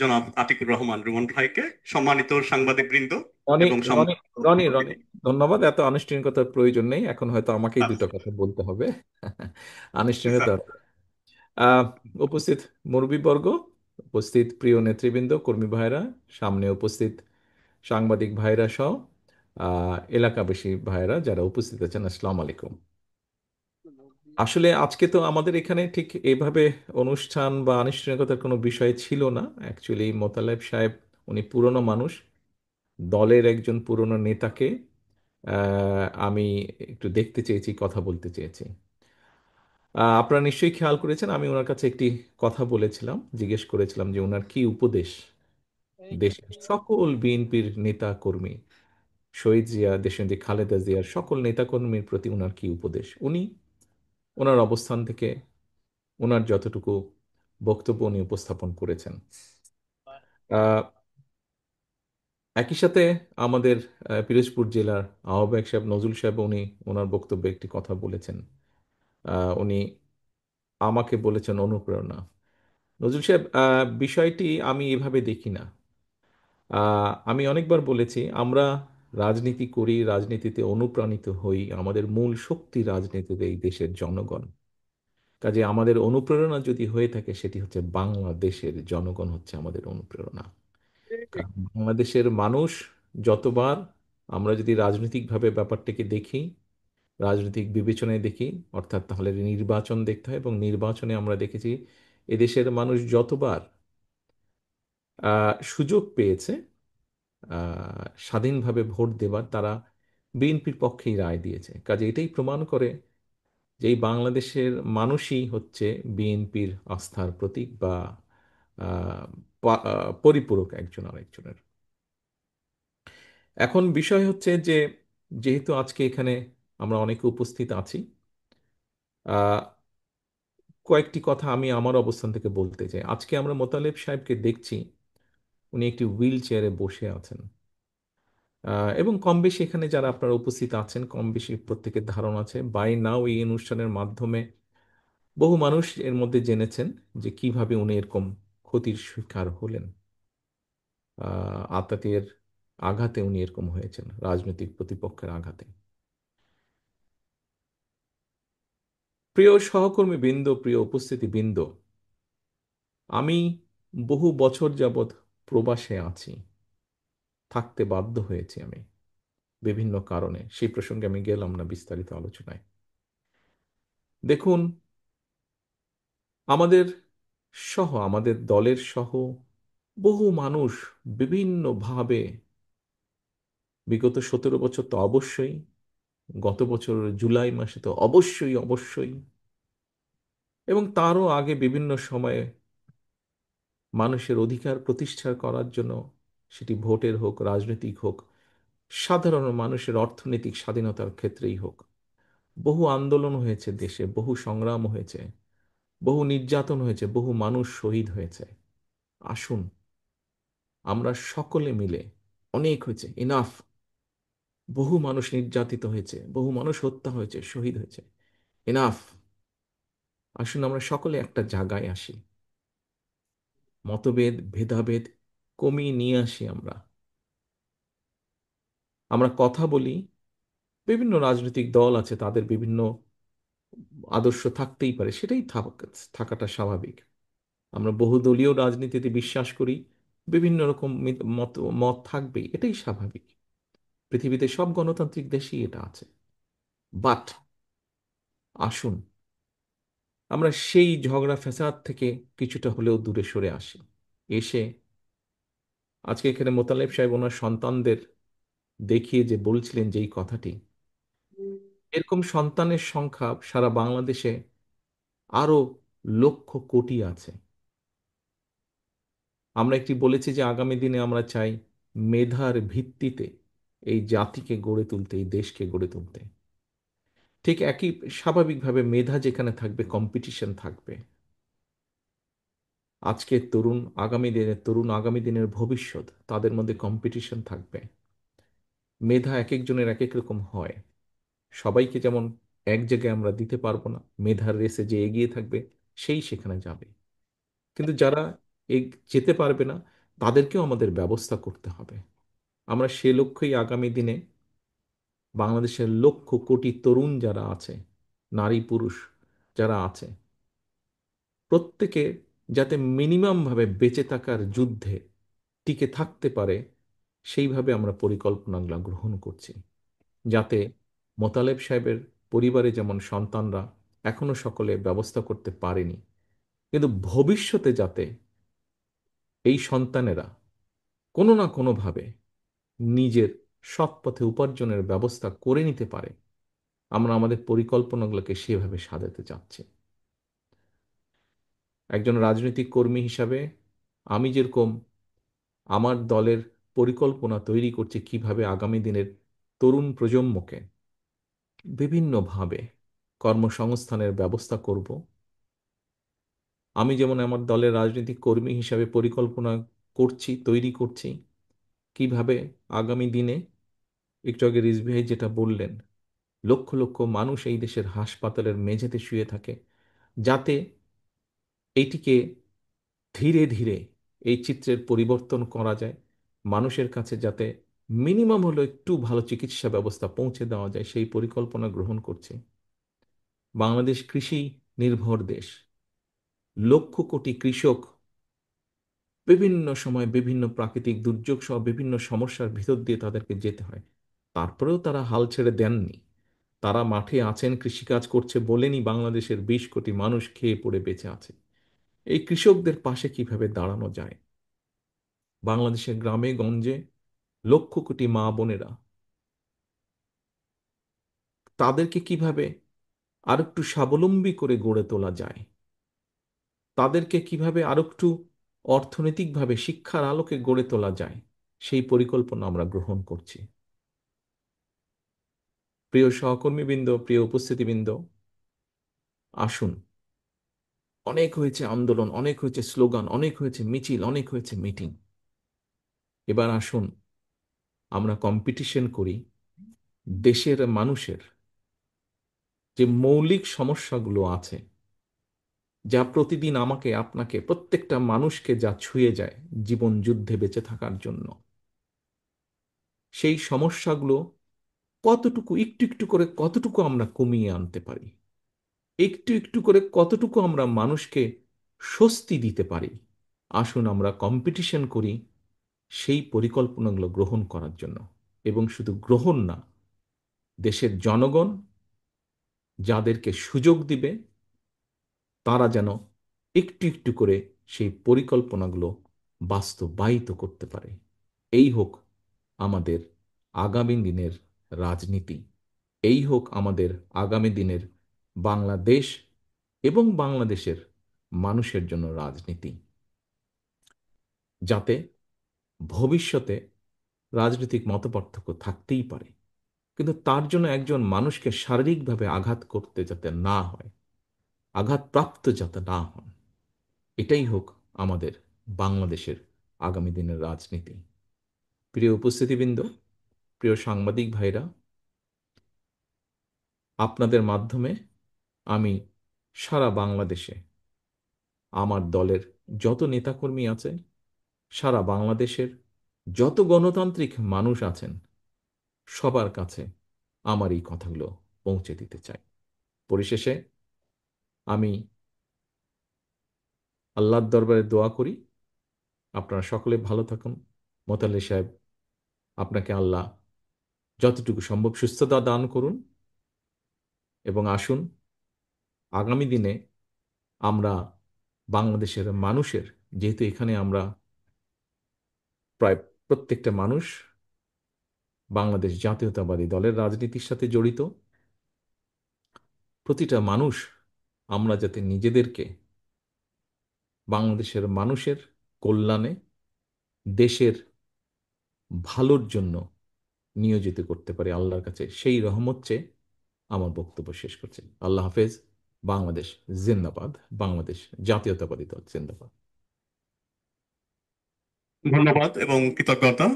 জনাব আতিকুর রহমান রুমন ভাইকে, সম্মানিত সাংবাদিক বৃন্দ রনি এবং রনি সম্মানিত রনি রনি অতিথি। ধন্যবাদ। এত আনুষ্ঠানিকতার প্রয়োজন নেই, এখন হয়তো আমাকেই দুটো আচ্ছা, কথা বলতে হবে। জি স্যার। আনুষ্ঠানিকতা। আহ, উপস্থিত মুরব্বীবর্গ, উপস্থিত প্রিয় নেতৃবৃন্দ, কর্মী ভাইরা, সামনে উপস্থিত সাংবাদিক ভাইরা সহ এলাকাবাসী ভাইরা যারা উপস্থিত আছেন, আসসালামু আলাইকুম। আসলে আজকে তো আমাদের এখানে ঠিক এইভাবে অনুষ্ঠান বা আনুষ্ঠানিকতার কোনো বিষয় ছিল না। অ্যাকচুয়ালি মোতালেব সাহেব উনি পুরনো মানুষ, দলের একজন পুরনো নেতাকে আমি একটু দেখতে চেয়েছি, কথা বলতে চেয়েছি। আপনারা নিশ্চয়ই খেয়াল করেছেন, আমি ওনার কাছে একটি কথা বলেছিলাম, জিজ্ঞেস করেছিলাম যে ওনার কি উপদেশ দেশের সকল বিএনপির নেতা কর্মী, শহীদ জিয়া, দেশনেত্রী খালেদা জিয়ার সকল নেতাকর্মীর প্রতি ওনার কি উপদেশ। উনি ওনার অবস্থান থেকে ওনার যতটুকু বক্তব্য উনি উপস্থাপন করেছেন। আহ, একই সাথে আমাদের পিরোজপুর জেলার আহ্বায়ক সাহেব নজরুল সাহেব উনি ওনার বক্তব্যে একটি কথা বলেছেন। উনি আমাকে বলেছেন অনুপ্রেরণা। নজরুল সাহেব, বিষয়টি আমি এভাবে দেখি না। আমি অনেকবার বলেছি, আমরা রাজনীতি করি, রাজনীতিতে অনুপ্রাণিত হই, আমাদের মূল শক্তি রাজনীতিতে এই দেশের জনগণ। কাজে আমাদের অনুপ্রেরণা যদি হয়ে থাকে, সেটি হচ্ছে বাংলাদেশের জনগণ হচ্ছে আমাদের অনুপ্রেরণা। কারণ বাংলাদেশের মানুষ যতবার, আমরা যদি রাজনৈতিকভাবে ব্যাপারটাকে দেখি, রাজনৈতিক বিবেচনায় দেখি, অর্থাৎ তাহলে নির্বাচন দেখতে হয়, এবং নির্বাচনে আমরা দেখেছি এদেশের মানুষ যতবার সুযোগ পেয়েছে স্বাধীনভাবে ভোট দেবার, তারা বিএনপির পক্ষেই রায় দিয়েছে। কাজে এটাই প্রমাণ করে যে এই বাংলাদেশের মানুষই হচ্ছে বিএনপির আস্থার প্রতীক বা পরিপূরক একজন আরেকজনের। এখন বিষয় হচ্ছে যে, যেহেতু আজকে এখানে আমরা অনেকে উপস্থিত আছি, আহ, কয়েকটি কথা আমি আমার অবস্থান থেকে বলতে চাই। আজকে আমরা মোতালেব সাহেবকে দেখছি, উনি একটি হুইল চেয়ারে বসে আছেন। এবং কম বেশি এখানে যারা আপনারা উপস্থিত আছেন, কম বেশি প্রত্যেকের ধারণা আছে, বাই নাও এই অনুষ্ঠানের মাধ্যমে বহু মানুষ এর মধ্যে জেনেছেন যে কিভাবে উনি এরকম ক্ষতির শিকার হলেন। আতাতের আঘাতে উনি এরকম হয়েছেন, রাজনৈতিক প্রতিপক্ষের আঘাতে। প্রিয় সহকর্মী বৃন্দ, প্রিয় উপস্থিতি বৃন্দ, আমি বহু বছর যাবৎ প্রবাসে আছি, থাকতে বাধ্য হয়েছি আমি বিভিন্ন কারণে। সেই প্রসঙ্গে আমি গেলাম না বিস্তারিত আলোচনায়। দেখুন, আমাদের সহ, আমাদের দলের সহ বহু মানুষ বিভিন্নভাবে, বিগত 17 বছর তো অবশ্যই, গত বছর জুলাই মাসে তো অবশ্যই অবশ্যই, এবং তারও আগে বিভিন্ন সময়ে মানুষের অধিকার প্রতিষ্ঠা করার জন্য, সেটি ভোটের হোক, রাজনৈতিক হোক, সাধারণ মানুষের অর্থনৈতিক স্বাধীনতার ক্ষেত্রেই হোক, বহু আন্দোলন হয়েছে দেশে, বহু সংগ্রাম হয়েছে, বহু নির্যাতন হয়েছে, বহু মানুষ শহীদ হয়েছে। আসুন আমরা সকলে মিলে, অনেক হয়েছে, ইনাফ, বহু মানুষ নির্যাতিত হয়েছে, বহু মানুষ হত্যা হয়েছে, শহীদ হয়েছে, ইনাফ। আসুন আমরা সকলে একটা জায়গায় আসি, মতভেদ ভেদাভেদ কমিয়ে নিয়ে আসি। আমরা আমরা কথা বলি। বিভিন্ন রাজনৈতিক দল আছে, তাদের বিভিন্ন আদর্শ থাকতেই পারে, সেটাই থাকাটা স্বাভাবিক। আমরা বহুদলীয় রাজনীতিতে বিশ্বাস করি, বিভিন্ন রকম মত মত থাকবেই, এটাই স্বাভাবিক। পৃথিবীতে সব গণতান্ত্রিক দেশেই এটা আছে। বাট আসুন আমরা সেই ঝগড়া ফ্যাসাদ থেকে কিছুটা হলেও দূরে সরে আসি। এসে আজকে এখানে মোতালেব সাহেব ওনার সন্তানদের দেখিয়ে যে বলছিলেন যে এই কথাটি, এরকম সন্তানের সংখ্যা সারা বাংলাদেশে আরো লক্ষ কোটি আছে। আমরা একটি বলেছি যে আগামী দিনে আমরা চাই মেধার ভিত্তিতে এই জাতিকে গড়ে তুলতে, এই দেশকে গড়ে তুলতে। ঠিক একই স্বাভাবিকভাবে মেধা যেখানে থাকবে, কম্পিটিশন থাকবে। আজকের তরুণ, আগামী দিনের তরুণ, আগামী দিনের ভবিষ্যৎ, তাদের মধ্যে কম্পিটিশন থাকবে। মেধা এক একজনের এক এক রকম হয়। সবাইকে যেমন এক জায়গায় আমরা দিতে পারবো না, মেধার রেসে যে এগিয়ে থাকবে সেই সেখানে যাবে। কিন্তু যারা এই যেতে পারবে না, তাদেরকেও আমাদের ব্যবস্থা করতে হবে। আমরা সে লক্ষ্যেই আগামী দিনে বাংলাদেশের লক্ষ কোটি তরুণ যারা আছে, নারী পুরুষ যারা আছে, প্রত্যেকে যাতে মিনিমামভাবে বেঁচে থাকার যুদ্ধে টিকে থাকতে পারে, সেইভাবে আমরা পরিকল্পনাগুলো গ্রহণ করছি। যাতে মোতালেব সাহেবের পরিবারে যেমন সন্তানরা এখনো সকলে ব্যবস্থা করতে পারেনি, কিন্তু ভবিষ্যতে যাতে এই সন্তানেরা কোনো না কোনোভাবে নিজের সৎ পথে উপার্জনের ব্যবস্থা করে নিতে পারে, আমরা আমাদের পরিকল্পনাগুলোকে সেভাবে সাজাতে চাচ্ছি। একজন রাজনৈতিক কর্মী হিসাবে আমি যেরকম আমার দলের পরিকল্পনা তৈরি করছি কিভাবে আগামী দিনের তরুণ প্রজন্মকে বিভিন্নভাবে কর্মসংস্থানের ব্যবস্থা করব, আমি যেমন আমার দলের রাজনৈতিক কর্মী হিসাবে পরিকল্পনা করছি, তৈরি করছি কিভাবে আগামী দিনে, একটু আগে রিজভী ভাই যেটা বললেন, লক্ষ লক্ষ মানুষ এই দেশের হাসপাতালের মেঝেতে শুয়ে থাকে, যাতে এইটিকে ধীরে ধীরে এই চিত্রের পরিবর্তন করা যায়, মানুষের কাছে যাতে মিনিমাম হলো একটু ভালো চিকিৎসা ব্যবস্থা পৌঁছে দেওয়া যায়, সেই পরিকল্পনা গ্রহণ করছে। বাংলাদেশ কৃষি নির্ভর দেশ, লক্ষ কোটি কৃষক বিভিন্ন সময় বিভিন্ন প্রাকৃতিক দুর্যোগ সহ বিভিন্ন সমস্যার ভিতর দিয়ে তাদেরকে যেতে হয়, তারপরেও তারা হাল ছেড়ে দেননি। তারা মাঠে আছেন, কৃষিকাজ করছে বলেনি বাংলাদেশের 20 কোটি মানুষ খেয়ে পড়ে বেঁচে আছে। এই কৃষকদের পাশে কিভাবে দাঁড়ানো যায়, বাংলাদেশের গ্রামে গঞ্জে লক্ষ কোটি মা বোনেরা, তাদেরকে কিভাবে আরেকটু স্বাবলম্বী করে গড়ে তোলা যায়, তাদেরকে কিভাবে আরেকটু অর্থনৈতিকভাবে শিক্ষার আলোকে গড়ে তোলা যায়, সেই পরিকল্পনা আমরা গ্রহণ করছি। প্রিয় সহকর্মীবৃন্দ, প্রিয় উপস্থিতিবৃন্দ, আসুন, অনেক হয়েছে আন্দোলন, অনেক হয়েছে স্লোগান, অনেক হয়েছে মিছিল, অনেক হয়েছে মিটিং। এবার আসুন আমরা কম্পিটিশন করি দেশের মানুষের যে মৌলিক সমস্যাগুলো আছে, যা প্রতিদিন আমাকে আপনাকে প্রত্যেকটা মানুষকে যা ছুঁয়ে যায় জীবন যুদ্ধে বেঁচে থাকার জন্য, সেই সমস্যাগুলো কতটুকু একটু একটু করে কতটুকু আমরা কমিয়ে আনতে পারি, একটু একটু করে কতটুকু আমরা মানুষকে স্বস্তি দিতে পারি। আসুন আমরা কম্পিটিশন করি সেই পরিকল্পনাগুলো গ্রহণ করার জন্য। এবং শুধু গ্রহণ না, দেশের জনগণ যাদেরকে সুযোগ দিবে, তারা যেন একটু একটু করে সেই পরিকল্পনাগুলো বাস্তবায়িত করতে পারে। এই হোক আমাদের আগামী দিনের রাজনীতি, এই হোক আমাদের আগামী দিনের বাংলাদেশ এবং বাংলাদেশের মানুষের জন্য রাজনীতি, যাতে ভবিষ্যতে রাজনৈতিক মতপার্থক্য থাকতেই পারে, কিন্তু তার জন্য একজন মানুষকে শারীরিকভাবে আঘাত করতে যাতে না হয়, আঘাতপ্রাপ্ত যাতে না হন, এটাই হোক আমাদের বাংলাদেশের আগামী দিনের রাজনীতি। প্রিয় উপস্থিতিবৃন্দ, প্রিয় সাংবাদিক ভাইরা, আপনাদের মাধ্যমে আমি সারা বাংলাদেশে আমার দলের যত নেতাকর্মী আছে, সারা বাংলাদেশের যত গণতান্ত্রিক মানুষ আছেন, সবার কাছে আমার এই কথাগুলো পৌঁছে দিতে চাই। পরিশেষে আমি আল্লাহর দরবারে দোয়া করি আপনারা সকলে ভালো থাকুন। মোতালে সাহেব, আপনাকে আল্লাহ যতটুকু সম্ভব সুস্থতা দান করুন, এবং আসুন আগামী দিনে আমরা বাংলাদেশের মানুষের, যেহেতু এখানে আমরা প্রায় প্রত্যেকটা মানুষ বাংলাদেশ জাতীয়তাবাদী দলের রাজনীতির সাথে জড়িত, প্রতিটা মানুষ আমরা যাতে নিজেদেরকে বাংলাদেশের মানুষের কল্যাণে, দেশের ভালোর জন্য নিয়োজিত করতে পারি, আল্লাহর কাছে সেই রহমত চেয়ে আমার বক্তব্য শেষ করছি। আল্লাহ হাফেজ। বাংলাদেশ জিন্দাবাদ। বাংলাদেশ জাতীয়তাবাদী দল জিন্দাবাদ। ধন্যবাদ এবং কৃতজ্ঞতা।